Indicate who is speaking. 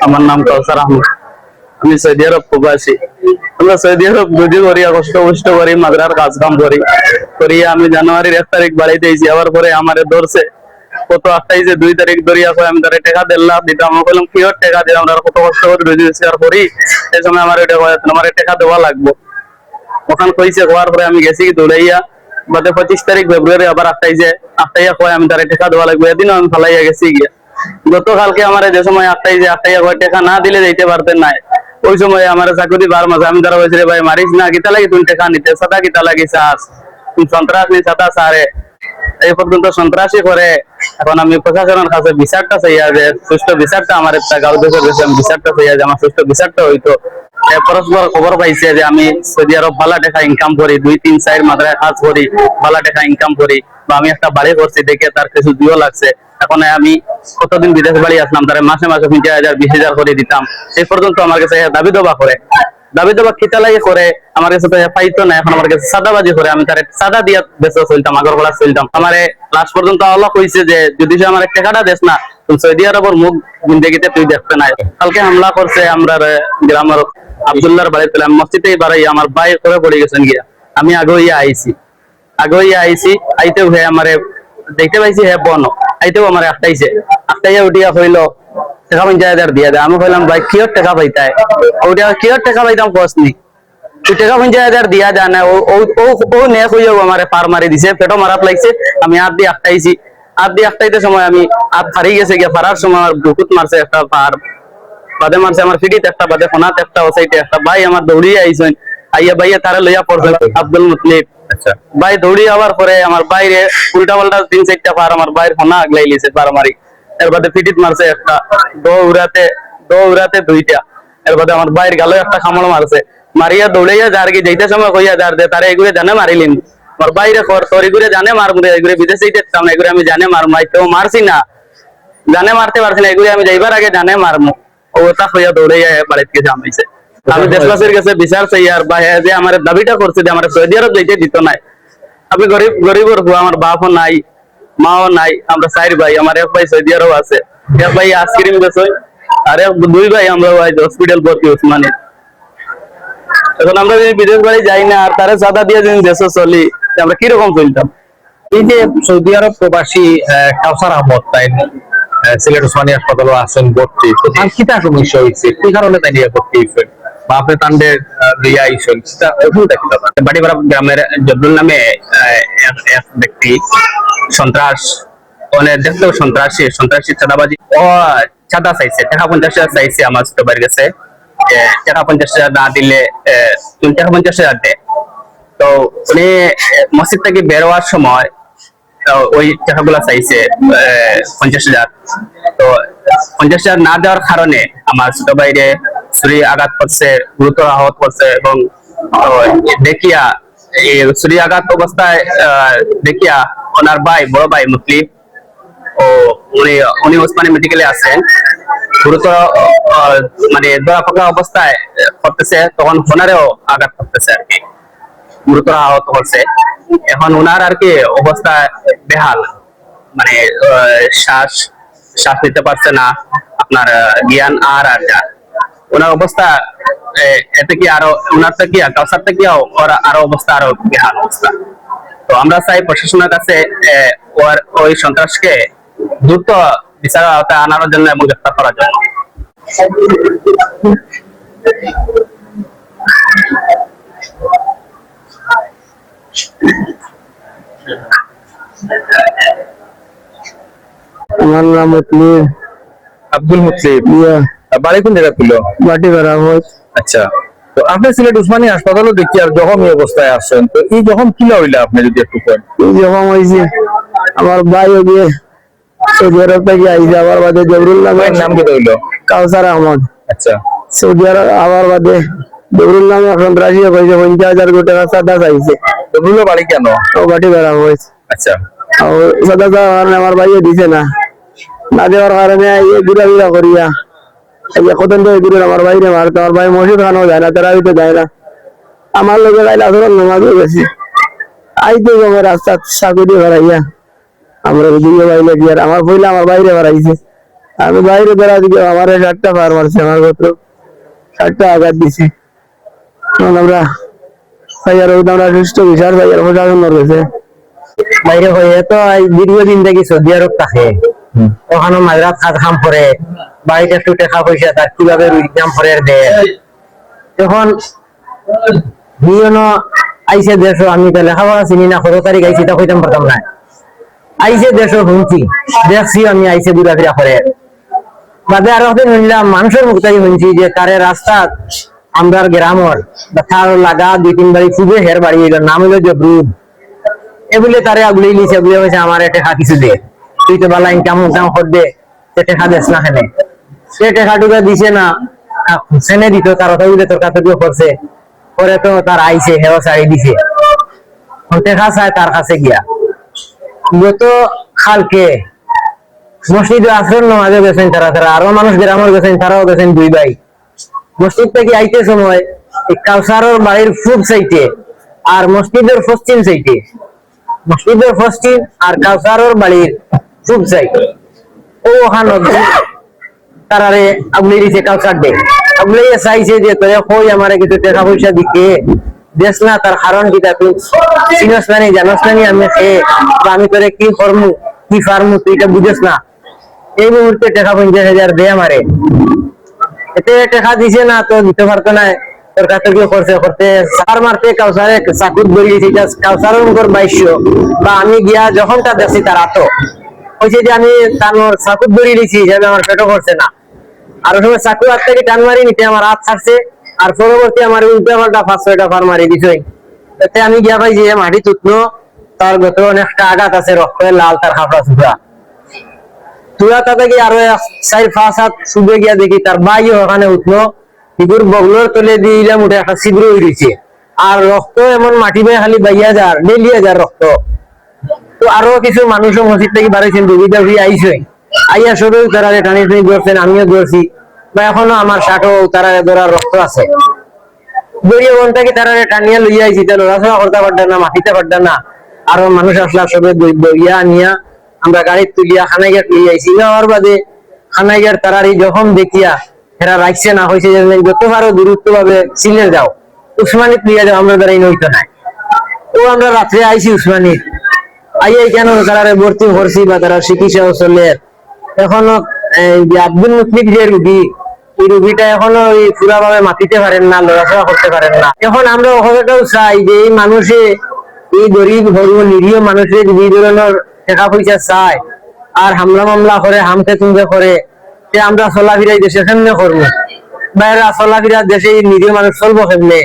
Speaker 1: আমার নাম কাউসার আহমদ। আমি সৌদি আরব প্রবাসী। আমরা সৌদি আরব দুদিন করি, কষ্ট করি, মাদ্রার কাজ কাম করি করিয়া আমি জানুয়ারির 1 তারিখ বাড়িতে এসেছি। আবার পরে আমার ধরছে কত 28 2 তারিখ ধরিয়া আমি তারা টাকা দিলাম দিতাম। আমি বললাম কি টাকা দিলাম, আমরা কত কষ্ট করে রেজিস্টার করি, এই সময় আমার এটা আমার টাকা দেওয়া লাগবো। ওখান কইছে হওয়ার পরে আমি গেছি দৌড়াইয়া বাদে 25 তারিখ ফেব্রুয়ারি আবার 28 কয় আমি তারা টাকা দেওয়া লাগবে। এদিনও আমি ফালাইয়া গেছি গিয়া। গতকালকে আমার যে সময় 28 কয় টাকা না দিলে যাইতে পারতেন নাই, ওই সময় আমার চাকরি বার মাসে আমি তারা বলছি ভাই মারিস না, কিতা লাগি তুমি টাকা নিতে, সাদা কিতা লাগি চাস, তুমি সন্ত্রাস নি সাদা সারে এই পর্যন্ত সন্ত্রাসী করে। এখন আমি প্রশাসনের কাছে বিচারটা চাইয়া যে সুষ্ঠু বিচারটা আমার একটা গাঁও দেশের বিচারটা চাইয়া যে আমার সুষ্ঠু বিচারটা হইতো। পরস্পর খবর পাইছে যে আমি সৌদি আরব ভালো টাকা ইনকাম করি, 2 3 4 মাত্রায় কাজ করি, ভালো টাকা ইনকাম করি, বা আমি একটা বাড়ি করছি দেখে তার কিছু দিও লাগছে। এখন আমি কতদিন বিদেশ বাড়ি আসলাম, তার মাসে মাসে 50,000 20,000 করে দিতাম। এই পর্যন্ত আমার কাছে দাবি দাবা করে, দাবি দাবা কিতা লাগে করে আমার কাছে তো পাইতো না। এখন আমার কাছে সাদাবাজি করে, আমি তার সাদা দিয়া বেঁচে চলতাম, আগরপাড়া চলতাম। আমার লাস্ট পর্যন্ত আল্লাহ কইছে যে যদি সে আমার টাকাটা দেশ না, তুমি সৌদি আরবের মুখ জিন্দেগিতে তুই দেখতে নাই। কালকে হামলা করছে আমরা গ্রামের আব্দুল্লাহর বাড়িতে, আমি মসজিদেই বাড়াই আমার ভাই করে পড়ে গেছেন গিয়া। আমি আগে আইছি আইতেও হে আমারে দেখতে পাইছি, হে বন আইতেও আমার আটটাইয়া উঠিয়া হইলো টাকা 50,000 দিয়া দেয়। আমি কইলাম ভাই কিয়র টাকা পাইতাই, ওটা কিয়র টাকা পাইতাম কসনি, তুই টাকা 50,000 দিয়া যায় না। ও নে কইও আমার পার মারি দিছে, পেটো মারাত লাগছে। আমি হাত দিয়ে আটটাইতে সময় আমি হাত ফারি গেছে গিয়া, ফারার সময় আমার বুকুত মারছে একটা পার, বাদে মারছে আমার ফিটিতে একটা, বাদে ফোনাতে একটা, ও সাইডে একটা। ভাই আমার দৌড়িয়ে আইছেন, আইয়া ভাইয়া তারা লইয়া পড়ছে আব্দুল মুতলিব। আচ্ছা ভাই দৌড়ি আবার পরে আমার বাইরে উল্টা পাল্টা 3 4টা পার আমার বাইরে ফোনা আগলাই লিছে পার মারি। এর বাদে ফিটিত মারছে একটা, দৌড়াতে 2টা। এর বাদে আমার বাইরে গালে একটা কামড় মারছে। মারিয়া দৌড়াইয়া যার কি যাইতে সময় কইয়া যার দে তারা এগুলো জানে মারিলিন। আমার বাইরে তোর এগুলো জানে মারবো, এগুলো বিদেশে যেতাম না, এগুলো আমি জানে মারবো, তো মারছি না, জানে মারতে পারছি না, এগুলো আমি যাইবার আগে জানে মারমু। ও তা হইয়া দৌড়াইয়া বাড়িতে গেছে আমাইছে। আমি দেশবাসীর কাছে বিচার চাই আর বা যে আমার দাবিটা করছে যে আমার সৌদি আরব যাইতে দিত নাই। আমি গরিবর হুয়া, আমার বাপও নাই মাও নাই, আমরা 4 ভাই। আমার 1 ভাই সৌদি আরব আছে, 1 ভাই আইসক্রিম বেচে, আর 2 ভাই আমরা হসপিটাল ভর্তি উসমানী। এখন আমরা যদি বিদেশ বাড়ি যাই না আর তারা সাদা দিয়ে যদি দেশে চলি, আমরা কিরকম চলতাম?
Speaker 2: এই যে সৌদি আরব প্রবাসী কাউসার আহমদ তাই সিলেট ওসমানী হাসপাতালে আছেন ভর্তি, তো তার কিতা সমস্যা হয়েছে, কি কারণে তাই নিয়ে ভর্তি হয়েছেন বা আপনি তান্ডে দিয়া আইছেন সেটা ওটা কি ব্যাপার? বাড়িপাড়া গ্রামের জব্দুল নামে এক ব্যক্তি সন্ত্রাস দেখতেও সন্ত্রাসী চাঁদাবাজি ও চাঁদা চাইছে, টাকা 50,000 চাইছে আমার ছোট বাড়ির কাছে। টাকা 50,000 না দিলে তুমি টাকা 50,000 দেয়। তো উনি মসজিদ থেকে বের হওয়ার সময় ওই টাকাগুলা চাইছে 50,000। তো 50,000 না দেওয়ার কারণে আমার ছোট ভাইরে ছুরি আঘাত করছে, গুরুতর আহত করছে, এবং দেখিয়া এই ছুরি আঘাত অবস্থায় দেখিয়া ওনার ভাই বড় ভাই মুসলিম ও উনি ওসমানী মেডিকেলে আছেন, গুরুতর মানে ধরা ফাঁকা অবস্থায় করতেছে, তখন ওনারেও আঘাত করতেছে আর কি, গুরুতর আহত করছে। এখন ওনার আর কি অবস্থা বেহাল, মানে শ্বাস নিতে পারছে না, আপনার জ্ঞান আর ওনার অবস্থা এতে কি আরো ওনার থেকে কাউসার থেকে আরো অবস্থা আরো বেহাল অবস্থা। তো আমরা চাই প্রশাসনের কাছে ওই সন্ত্রাসকে দ্রুত বিচারের আওতায় আনার জন্য এবং গ্রেফতার করার জন্য।
Speaker 3: আমার নাম
Speaker 2: আব্দুল মুতলিব। বাড়ি কোন জায়গা ছিল?
Speaker 3: বাটি বেড়াবো।
Speaker 2: আচ্ছা, তো আপনি সিলেট উসমানী হাসপাতালে দেখি আর জখম অবস্থায় আসছেন, তো এই জখম কি হইলা আপনি যদি একটু করেন?
Speaker 3: যখন হয়েছে আমার ভাই গিয়ে সৌদি আরব থেকে আইসে, আবার বাদে জবরুল্লাহ
Speaker 2: ভাইয়ের নাম কি হইলো?
Speaker 3: কাউসার আহমদ।
Speaker 2: আচ্ছা,
Speaker 3: সৌদি আরব আবার বাদে জবরুল্লাহ সন্ত্রাসী কইছে 50,000 টাকা সাদা চাইছে।
Speaker 2: জবরুল্লাহ বাড়ি কেন?
Speaker 3: ও বাটি বেড়াবো।
Speaker 2: আচ্ছা,
Speaker 3: সাদা কারণে আমার ভাইয়ে দিছে না, না দেওয়ার কারণে ঘুরা ঘুরা করিয়া কতদিন ধরে ঘুরে আমার বাইরে মারতো। আমার ভাই মসজিদ খানো যায় না, তারা হইতে যায় না, আমার লোকে গাইলে আসর নামাজও গেছি আইতে গমে রাস্তা সাকুরি বেড়াইয়া আমরা বুঝিয়ে বাইলে দিয়ে আমার বইলে আমার বাইরে বেড়াইছে। আমি বাইরে ধরা দিকে আমার 60টা ফার মারছে আমার গোত্র 60টা আঘাত দিছি তখন আমরা ভাইয়ার আমরা সুস্থ বিচার ভাইয়ার প্রশাসন রয়েছে
Speaker 4: বাইরে হয়ে তো দীর্ঘদিন থেকে সৌদি আরব থাকে ওখানে মাঝরাত কাজ কাম করে বাড়িতে একটু টাকা পয়সা তার কিভাবে ইনকাম করে দেয় তখন আইসে দেশ আমি তো লেখাপড়া চিনি না 16 তারিখ আইসি তা কইতাম পারতাম না আইসে দেশ শুনছি দেখছি আমি আইসে ঘুরাফেরা করে বাদে আরো হতে শুনলাম মানুষের মুখ থেকে শুনছি যে তারে রাস্তা আমরা গ্রামর তার লাগা 2-3 বাড়ি খুবই হের বাড়ি এলো নাম হলো জবরুদ এগুলো তারে আগুলি লিছে বলে হয়েছে আমার টাকা কিছু দে তুই তো বালা ইনকাম করবে সে টাকা দেশ না হেনে সে টাকাটুকু দিছে না সেনে দিত তার কথা বলে তোর কাছে দিয়ে করছে পরে তো তার আইসে হেও শাড়ি দিছে টাকা চায় তার কাছে গিয়া গত কালকে মসজিদে আসরের নামাজে গেছেন তারা আরো মানুষ গ্রামের গেছেন তারাও গেছেন 2 ভাই মসজিদ থেকে আইতে সময় এই কাউসারের বাড়ির পূব সাইডে আর মসজিদের পশ্চিম সাইডে মসজিদের পশ্চিম আর কাউসারের বাড়ির পূব সাইড ওখানে তারারে আগুলি দিছে কাউসার ডে আগুলি চাইছে যে তোরে কই আমারে কিছু টাকা পয়সা দিতে দেশ না তার কারণ কি তুই চিনস না জানস না আমি বা আমি তোরে কি করমু কি ফার্মু তুই এটা বুঝেস না এই মুহূর্তে টাকা 50,000 দে আমারে এতে টাকা দিছে না তো দিতে পারতো না তোর কাছে কি করতে সার মারতে কাউসারে চাকুত বলিয়েছি কাউসারের মুখর 2200 বা আমি গিয়া যখন তা দেখছি তার আতো হয়েছে যে আমি তার চাকুত বলিয়ে দিয়েছি যাবে আমার পেটও করছে না আর সময় চাকু হাত থেকে টান মারি নিতে আমার হাত ছাড়ছে আর পরবর্তী আমার উল্টা পাল্টা 5-6টা ফার মারি দিছই তাতে আমি গিয়া পাই যে মাটি তুতনো তার গত অনেকটা আঘাত আছে রক্ত লাল তার হাফড়া সুফরা তুলা তাতে কি আরো 4-5 হাত শুবে গিয়া দেখি তার ভাই ওখানে উঠলো ফিগুর বগলোর তলে দিলাম উঠে একটা ছিদ্র হয়েছে আর রক্ত এমন মাটি বেয়ে খালি বাইয়া যার ডেলিয়া যার রক্ত তো আরো কিছু মানুষও মসজিদ থেকে বাড়াইছেন দুবিধা আইসই আইয়া সবেও তারা টানি টানি ধরছেন আমিও ধরছি বা এখনো আমার শার্টও তারা ধরার রক্ত আছে দড়িয়ে বনটাকে তারা টানিয়া লইয়া আইছি তা লড়াচড়া করতে পারতাম না মাটিতে পারতাম না আরো মানুষ আসলা সবে দড়িয়া নিয়া আমরা গাড়ি তুলিয়া খানাইঘাট লিয়ে আইছি যাওয়ার বাদে খানাইঘাট তারারি যখন দেখিয়া এরা রাখছে না হয়েছে যে যত পারো দূরত্ব ভাবে সিলে যাও উসমানিত লিয়া যাও আমরা দ্বারা নইতো নাই ও আমরা রাত্রে আইছি উসমানিত আইয়াই কেন তারা ভর্তি করছি বা তারা চিকিৎসা চলে এখনো আব্দুল মুতলিক যে রুগী এই রুগীটা এখনো পুরা ভাবে মাতিতে পারেন না লড়াচড়া করতে পারেন না এখন আমরা ওখানেটাও চাই যে এই মানুষে এই গরিব গরিব নিরীহ মানুষের যে ধরনের টাকা পয়সা চায় আর হামলা মামলা করে হামকে তুমকে করে সে আমরা চলাফিরাই দেশে কেমনে করবো বাইরে চলাফিরা দেশে নিরীহ মানুষ চলবো কেমনে